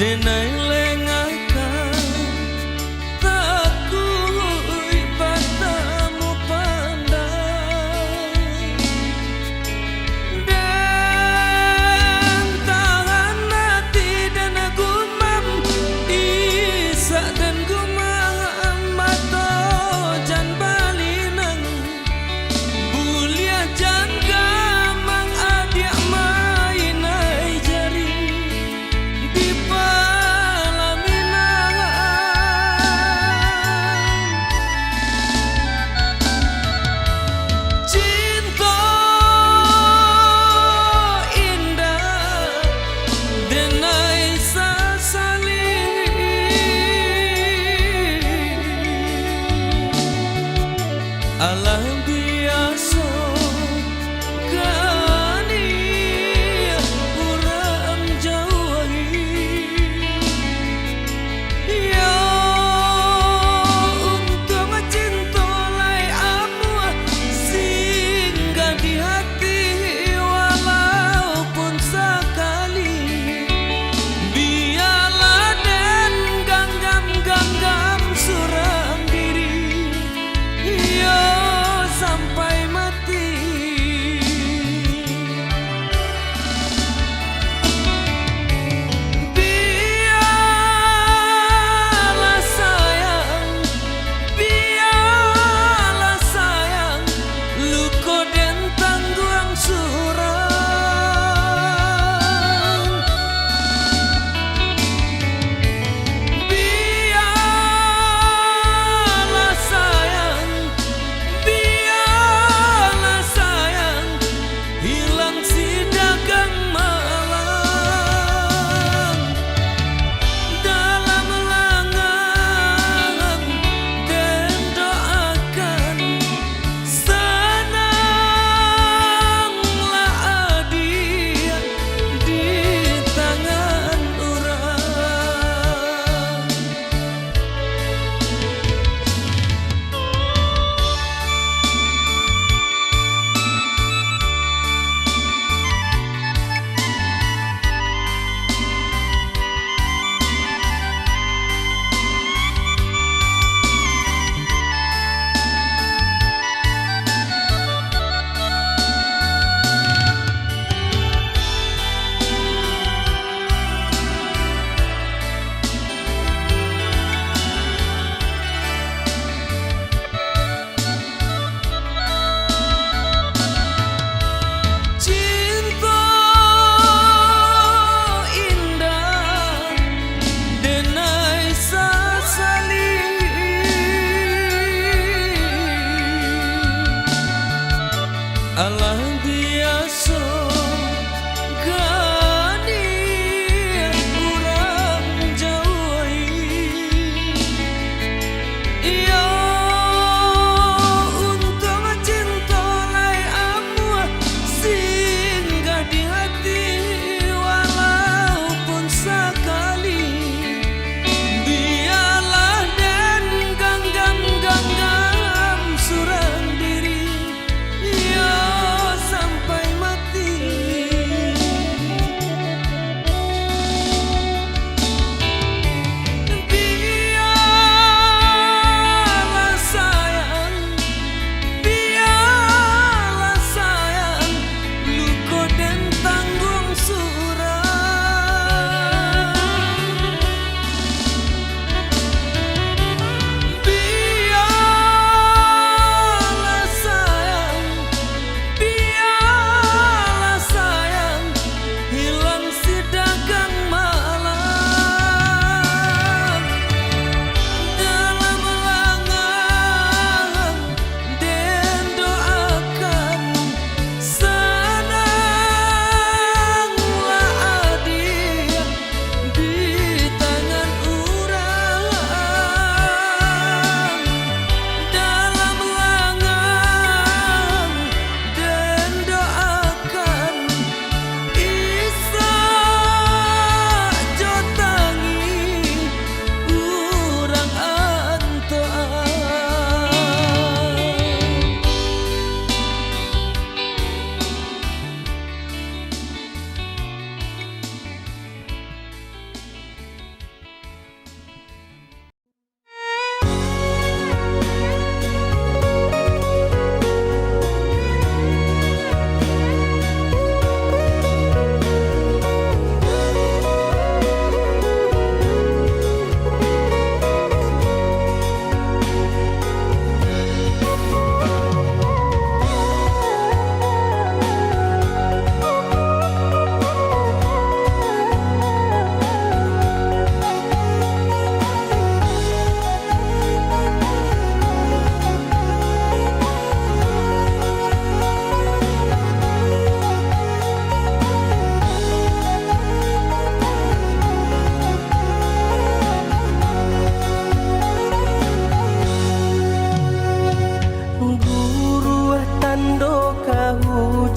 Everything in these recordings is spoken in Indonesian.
denai lengakan takui batamu pandang dan tangan hati dan gumam isa dan gumam mato jan balinang bulia jan gamang adia mainai jari di alam biasa gani urang jauhi ya untung cinta lai amu singgah di hati walaupun sekali biarlah dan ganggam surang diri ya sampai mati. Biarlah sayang, luko dan tangguang surang. Biarlah sayang, hilang si dagang malang dalam lengan dan doakan senanglah adia di tangan orang. Cinta indah denai sasali alam biasa gani urang jauhi ya untung cinta lai amu singgah di hati walaupun sekali biarlah dan ganggam surang diri ya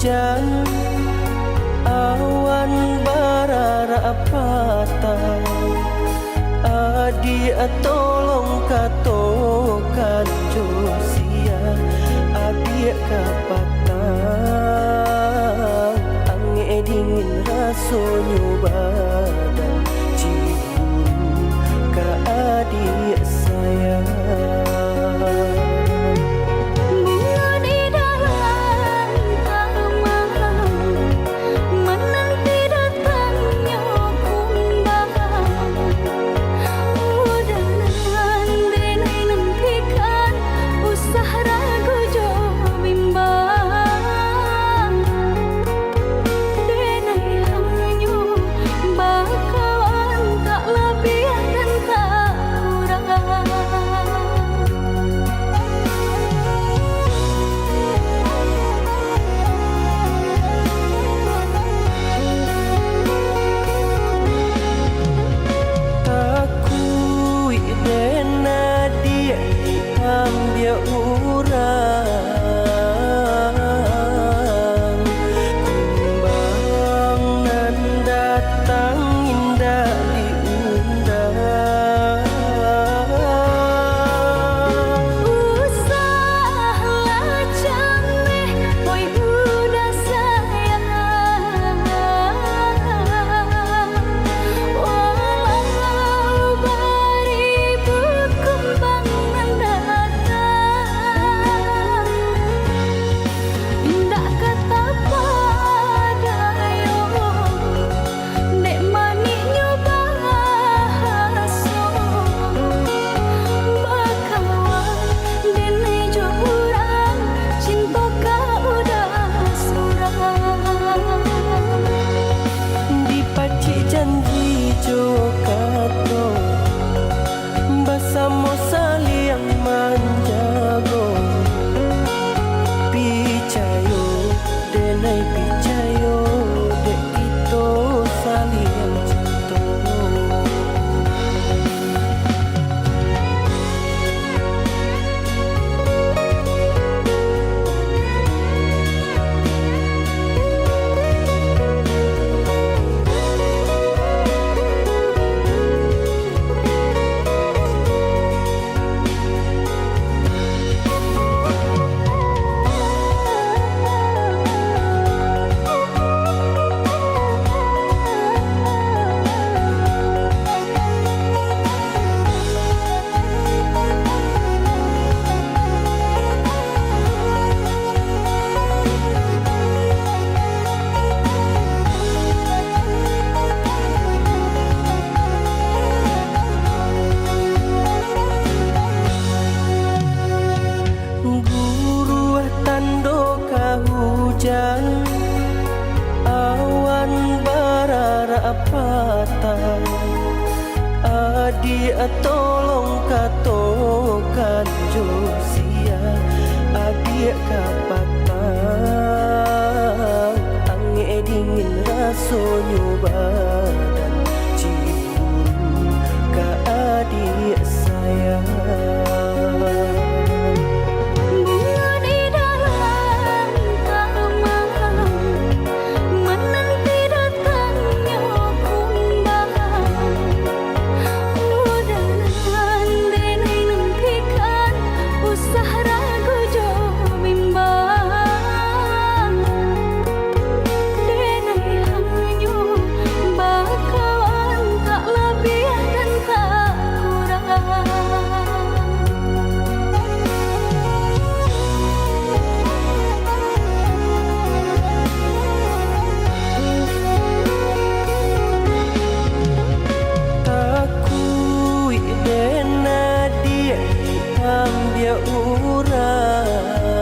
hujan, awan bara patah. Adik tolong katokan Josia, adik kapatang angin dingin rasonyo badan cium ke adik sayang. Dia urang kumbang nan datang indah diundang. Usahlah caneh, oi udah sayang. Walau beribu kumbang nan datang. Janji jo kato bersama saling menjago, picayo denai picayo dek itu saling cinta. Hujan, awan bara patah. Adik tolong katokan Josia, adik kapatang angin dingin rasonyo badan cium ke adik sayang. Dia urang